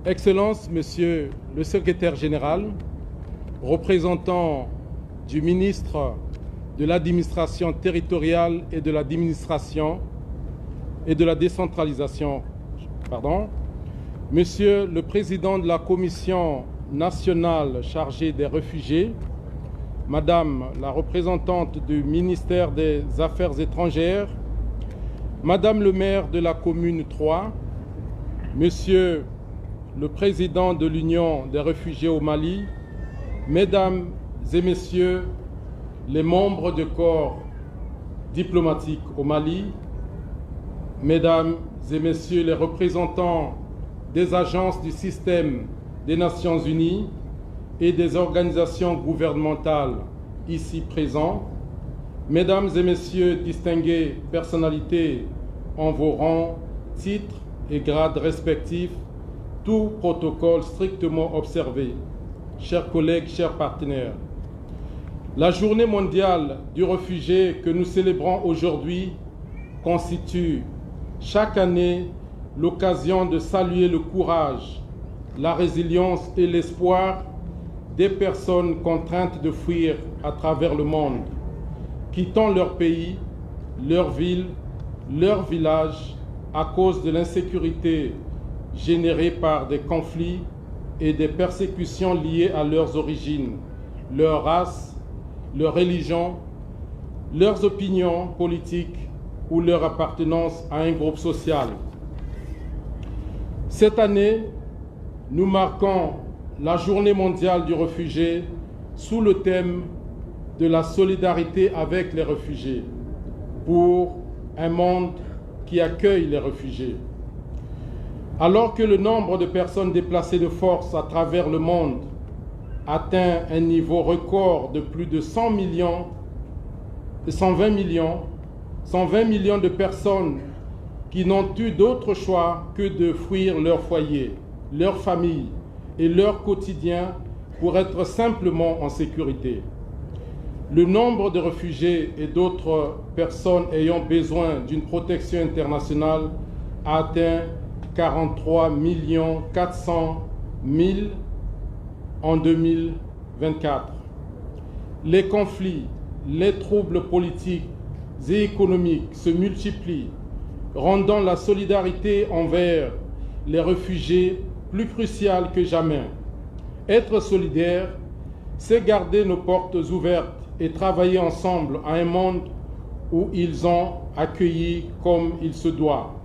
Excellences, Monsieur le Secrétaire général, représentant du ministre de l'Administration territoriale et de l'Administration et de la décentralisation, Monsieur le Président de la Commission nationale chargée des réfugiés, Madame la représentante du ministère des Affaires étrangères, Madame le maire de la commune 3, Monsieur le Président de l'Union des réfugiés au Mali, Mesdames et Messieurs les membres du corps diplomatique au Mali, Mesdames et Messieurs les représentants des agences du système des Nations Unies et des organisations gouvernementales ici présents, Mesdames et Messieurs distinguées personnalités en vos rangs, titres et grades respectifs, tout protocole strictement observé. Chers collègues, chers partenaires, la Journée mondiale du réfugié que nous célébrons aujourd'hui constitue chaque année l'occasion de saluer le courage, la résilience et l'espoir des personnes contraintes de fuir à travers le monde, quittant leur pays, leur ville, leur village à cause de l'insécurité générée par des conflits et des persécutions liées à leurs origines, leur race, leur religion, leurs opinions politiques ou leur appartenance à un groupe social. Cette année, nous marquons la Journée mondiale du réfugié sous le thème de la solidarité avec les réfugiés pour un monde qui accueille les réfugiés. Alors que le nombre de personnes déplacées de force à travers le monde atteint un niveau record de plus de 120 millions de personnes qui n'ont eu d'autre choix que de fuir leur foyer, leur famille et leur quotidien pour être simplement en sécurité. Le nombre de réfugiés et d'autres personnes ayant besoin d'une protection internationale a atteint 43 400 000 en 2024. Les conflits, les troubles politiques et économiques se multiplient, rendant la solidarité envers les réfugiés plus cruciale que jamais. Être solidaire, c'est garder nos portes ouvertes et travailler ensemble à un monde où ils ont accueilli comme il se doit.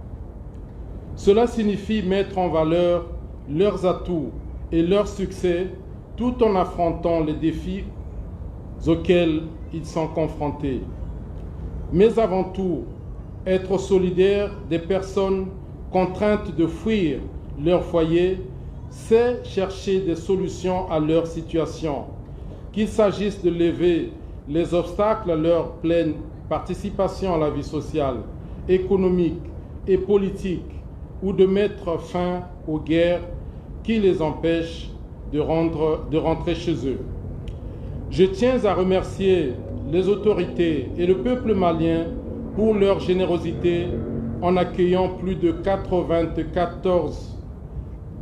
Cela signifie mettre en valeur leurs atouts et leurs succès tout en affrontant les défis auxquels ils sont confrontés. Mais avant tout, être solidaire des personnes contraintes de fuir leur foyer, c'est chercher des solutions à leur situation, qu'il s'agisse de lever les obstacles à leur pleine participation à la vie sociale, économique et politique, ou de mettre fin aux guerres qui les empêchent de rentrer chez eux. Je tiens à remercier les autorités et le peuple malien pour leur générosité en accueillant plus de 94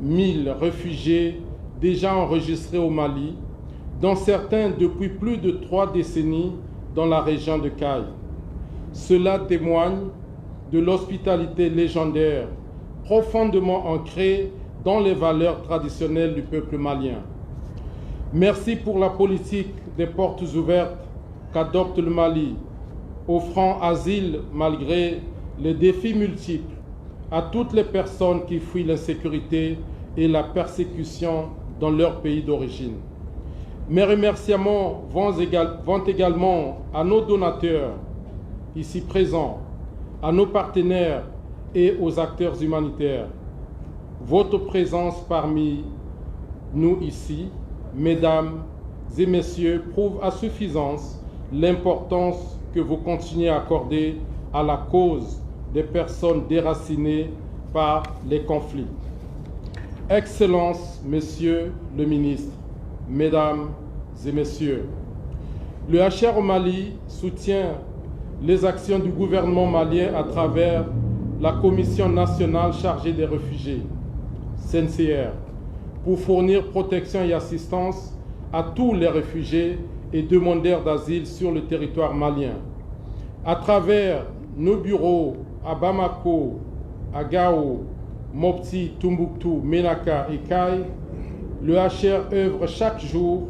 000 réfugiés déjà enregistrés au Mali, dont certains depuis plus de 3 décennies dans la région de Kayes. Cela témoigne de l'hospitalité légendaire, profondément ancrée dans les valeurs traditionnelles du peuple malien. Merci pour la politique des portes ouvertes qu'adopte le Mali, offrant asile malgré les défis multiples à toutes les personnes qui fuient l'insécurité et la persécution dans leur pays d'origine. Mes remerciements vont également à nos donateurs ici présents, à nos partenaires et aux acteurs humanitaires. Votre présence parmi nous ici, mesdames et messieurs, prouve à suffisance l'importance que vous continuez à accorder à la cause des personnes déracinées par les conflits. Excellences, Monsieur le ministre, Mesdames et Messieurs, le HR au Mali soutient les actions du gouvernement malien à travers la Commission nationale chargée des réfugiés. CNCR, pour fournir protection et assistance à tous les réfugiés et demandeurs d'asile sur le territoire malien. À travers nos bureaux à Bamako, à Gao, Mopti, Tombouctou, Ménaka et Kay, le HR œuvre chaque jour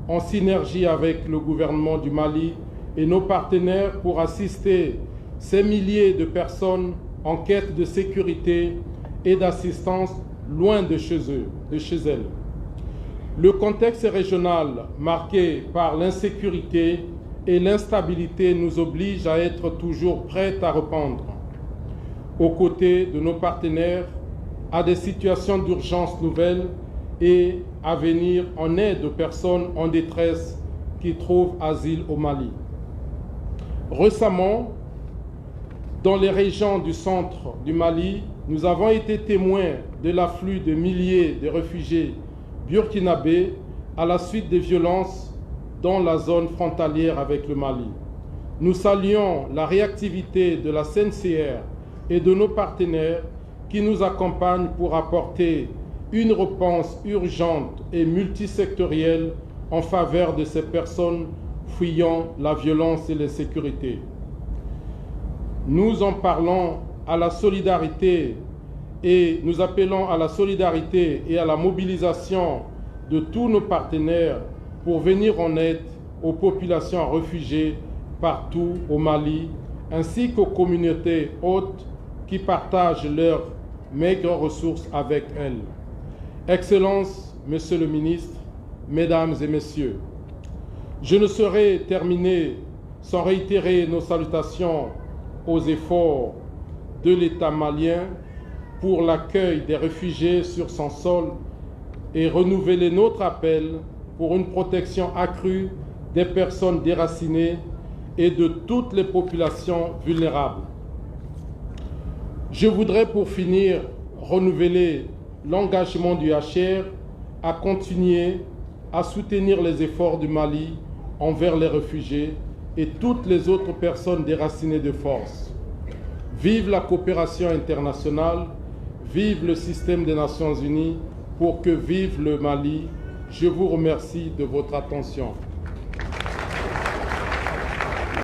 en synergie avec le gouvernement du Mali et nos partenaires pour assister ces milliers de personnes en quête de sécurité et d'assistance loin de chez elles. Le contexte régional marqué par l'insécurité et l'instabilité nous oblige à être toujours prêts à répondre, aux côtés de nos partenaires, à des situations d'urgence nouvelles et à venir en aide aux personnes en détresse qui trouvent asile au Mali. Récemment, dans les régions du centre du Mali, nous avons été témoins de l'afflux de milliers de réfugiés burkinabés à la suite des violences dans la zone frontalière avec le Mali. Nous saluons la réactivité de la CNCR et de nos partenaires qui nous accompagnent pour apporter une réponse urgente et multisectorielle en faveur de ces personnes fuyant la violence et l'insécurité. Nous en parlons à la solidarité et nous appelons à la solidarité et à la mobilisation de tous nos partenaires pour venir en aide aux populations réfugiées partout au Mali, ainsi qu'aux communautés hôtes qui partagent leurs maigres ressources avec elles. Excellences, Monsieur le Ministre, Mesdames et Messieurs, je ne saurais terminer sans réitérer nos salutations aux efforts de l'État malien pour l'accueil des réfugiés sur son sol et renouveler notre appel pour une protection accrue des personnes déracinées et de toutes les populations vulnérables. Je voudrais pour finir renouveler l'engagement du HR à continuer à soutenir les efforts du Mali envers les réfugiés et toutes les autres personnes déracinées de force. Vive la coopération internationale, vive le système des Nations Unies, pour que vive le Mali. Je vous remercie de votre attention.